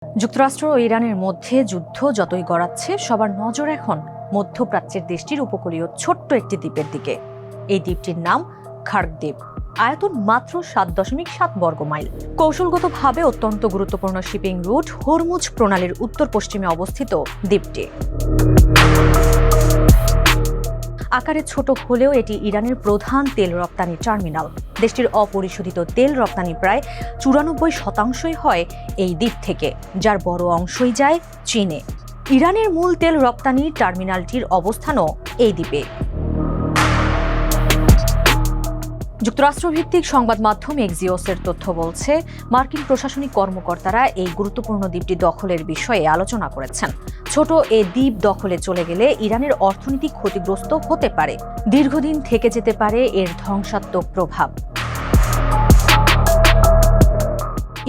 যুক্তরাষ্ট্র ও ইরানের মধ্যে যুদ্ধ যতই গড়াচ্ছে, সবার নজর এখন মধ্যপ্রাচ্যের দেশটির উপকূলীয় ছোট্ট একটি দ্বীপের দিকে। এই দ্বীপটির নাম খার্ক দ্বীপ। আয়তন মাত্র ৭.৭ বর্গ মাইল। কৌশলগতভাবে অত্যন্ত গুরুত্বপূর্ণ শিপিং রুট হরমুজ প্রণালীর উত্তর পশ্চিমে অবস্থিত দ্বীপটি। আকারে ছোট হলেও এটি ইরানের প্রধান তেল রপ্তানি টার্মিনাল। দেশটির অপরিশোধিত তেল রপ্তানি প্রায় ৯৪% হয় এই দ্বীপ থেকে, যার বড় অংশই যায় চীনে। ইরানের মূল তেল রপ্তানি টার্মিনালটির অবস্থানও এই দ্বীপে। যুক্তরাষ্ট্রভিত্তিক সংবাদ মাধ্যম এক্সিওসের তথ্য বলছে, মার্কিন প্রশাসনিক কর্মকর্তারা এই গুরুত্বপূর্ণ দ্বীপটি দখলের বিষয়ে আলোচনা করেছেন। ছোট এ দ্বীপ দখলে চলে গেলে ইরানের অর্থনীতি ক্ষতিগ্রস্ত হতে পারে। দীর্ঘদিন থেকে যেতে পারে এর ধ্বংসাত্মক প্রভাব।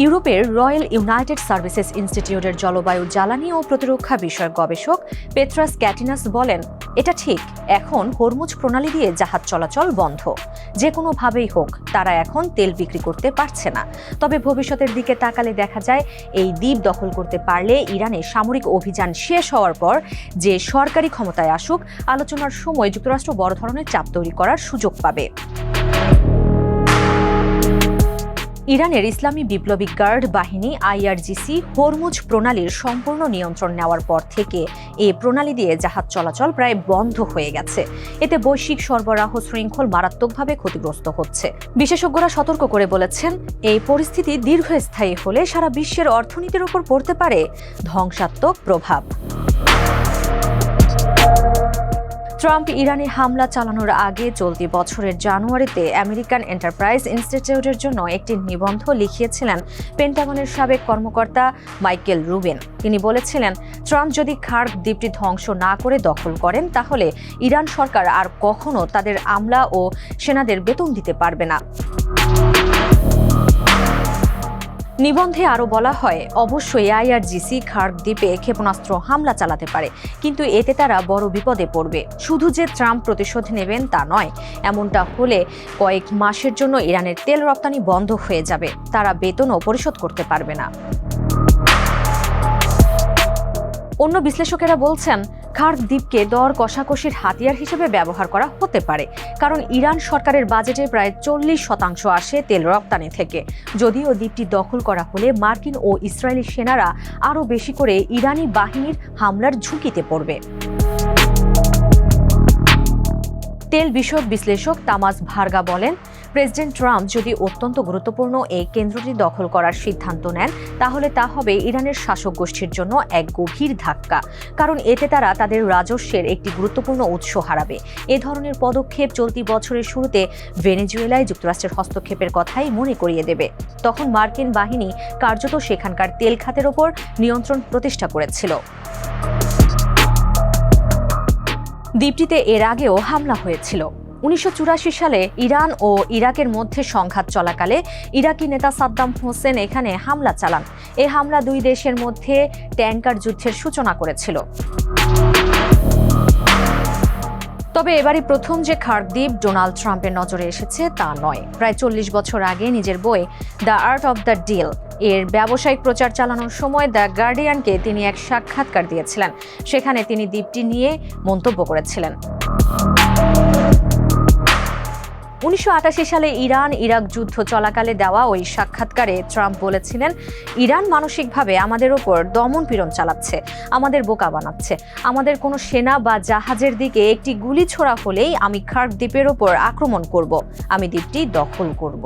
ইউরোপের রয়্যাল ইউনাইটেড সার্ভিসেস ইনস্টিটিউটের জলবায়ু, জ্বালানি ও প্রতিরক্ষা বিষয়ক গবেষক পেট্রাস ক্যাটিনাস বলেন, এটা ঠিক, এখন হরমুজ প্রণালী দিয়ে জাহাজ চলাচল বন্ধ। যে কোনোভাবেই হোক, তারা এখন তেল বিক্রি করতে পারছে না। তবে ভবিষ্যতের দিকে তাকালে দেখা যায়, এই দ্বীপ দখল করতে পারলে ইরানে সামরিক অভিযান শেষ হওয়ার পর যে সরকারি ক্ষমতায় আসুক, আলোচনার সময় যুক্তরাষ্ট্র বড় ধরনের চাপ তৈরি করার সুযোগ পাবে। ইরানের ইসলামী বিপ্লবী গার্ড বাহিনী IRGC হরমুজ প্রণালীর সম্পূর্ণ নিয়ন্ত্রণ নেওয়ার পর থেকে এই প্রণালী দিয়ে জাহাজ চলাচল প্রায় বন্ধ হয়ে গেছে। এতে বৈশ্বিক সরবরাহ শৃঙ্খল মারাত্মকভাবে ক্ষতিগ্রস্ত হচ্ছে। বিশেষজ্ঞরা সতর্ক করে বলেছেন, এই পরিস্থিতি দীর্ঘস্থায়ী হলে সারা বিশ্বের অর্থনীতির উপর পড়তে পারে ধ্বংসাত্মক প্রভাব। ট্রাম্প ইরানে হামলা চালানোর আগে চলতি বছরের জানুয়ারিতে আমেরিকান এন্টারপ্রাইজ ইনস্টিটিউটের জন্য একটি নিবন্ধ লিখিয়েছিলেন পেন্টাগনের সাবেক কর্মকর্তা মাইকেল রুবিন। তিনি বলেছিলেন, ট্রাম্প যদি খার্ক দ্বীপটি ধ্বংস না করে দখল করেন, তাহলে ইরান সরকার আর কখনো তাদের আমলা ও সেনাদের বেতন দিতে পারবে না। নিবন্ধে আরও বলা হয়, অবশ্যই IRGC খার্ক দ্বীপে ক্ষেপণাস্ত্র হামলা চালাতে পারে, কিন্তু এতে তারা বড় বিপদে পড়বে। শুধু যে ট্রাম্প প্রতিশোধ নেবেন তা নয়, এমনটা হলে কয়েক মাসের জন্য ইরানের তেল রপ্তানি বন্ধ হয়ে যাবে। তারা বেতনও পরিশোধ করতে পারবে না। অন্য বিশ্লেষকেরা বলছেন, খার্ক দ্বীপকে দর কষাকষির হাতিয়ার হিসেবে ব্যবহার করা হতে পারে, কারণ ইরান সরকারের বাজেটে প্রায় 40% আসে তেল রপ্তানি থেকে। যদিও দ্বীপটি দখল করা হলে মার্কিন ও ইসরায়েলি সেনারা আরও বেশি করে ইরানি বাহিনীর হামলার ঝুঁকিতে পড়বে। তেল বিষয়ক বিশ্লেষক তামাস ভার্গা বলেন, প্রেসিডেন্ট ট্রাম্প যদি অত্যন্ত গুরুত্বপূর্ণ এই কেন্দ্রটি দখল করার সিদ্ধান্ত নেন, তাহলে তা হবে ইরানের শাসক গোষ্ঠীর জন্য এক গভীর ধাক্কা, কারণ এতে তারা তাদের রাজস্বের একটি গুরুত্বপূর্ণ উৎস হারাবে। এ ধরনের পদক্ষেপ চলতি বছরের শুরুতে ভেনেজুয়েলায় যুক্তরাষ্ট্রের হস্তক্ষেপের কথাই মনে করিয়ে দেবে। তখন মার্কিন বাহিনী কার্যত সেখানকার তেল খাতের ওপর নিয়ন্ত্রণ প্রতিষ্ঠা করেছিল। দ্বীপটিতে এর আগেও হামলা হয়েছিল। ১৯৮৪ সালে ইরান ও ইরাকের মধ্যে সংঘাত চলাকালে ইরাকি নেতা সাদ্দাম হোসেন এখানে হামলা চালান। এই হামলা দুই দেশের মধ্যে ট্যাঙ্কার যুদ্ধের সূচনা করেছিল। তবে এবারই প্রথম যে খার্ক দ্বীপ ডোনাল্ড ট্রাম্পের নজরে এসেছে তা নয়। প্রায় ৪০ বছর আগে নিজের বই the art of the deal এর ব্যবসায়িক প্রচার চালানোর সময় দ্য গার্ডিয়ানকে তিনি এক সাক্ষাৎকার দিয়েছিলেন। সেখানে তিনি দ্বীপটি নিয়ে মন্তব্য করেছিলেন। ১৯৮৮ সালে ইরান ইরাক যুদ্ধ চলাকালে দেওয়া ওই সাক্ষাৎকারে ট্রাম্প বলেছিলেন, ইরান মানসিকভাবে আমাদের ওপর দমন পীড়ন চালাচ্ছে, আমাদের বোকা বানাচ্ছে। আমাদের কোনো সেনা বা জাহাজের দিকে একটি গুলি ছোড়া হলেই আমি খার্ক দ্বীপের ওপর আক্রমণ করব, আমি দ্বীপটি দখল করব।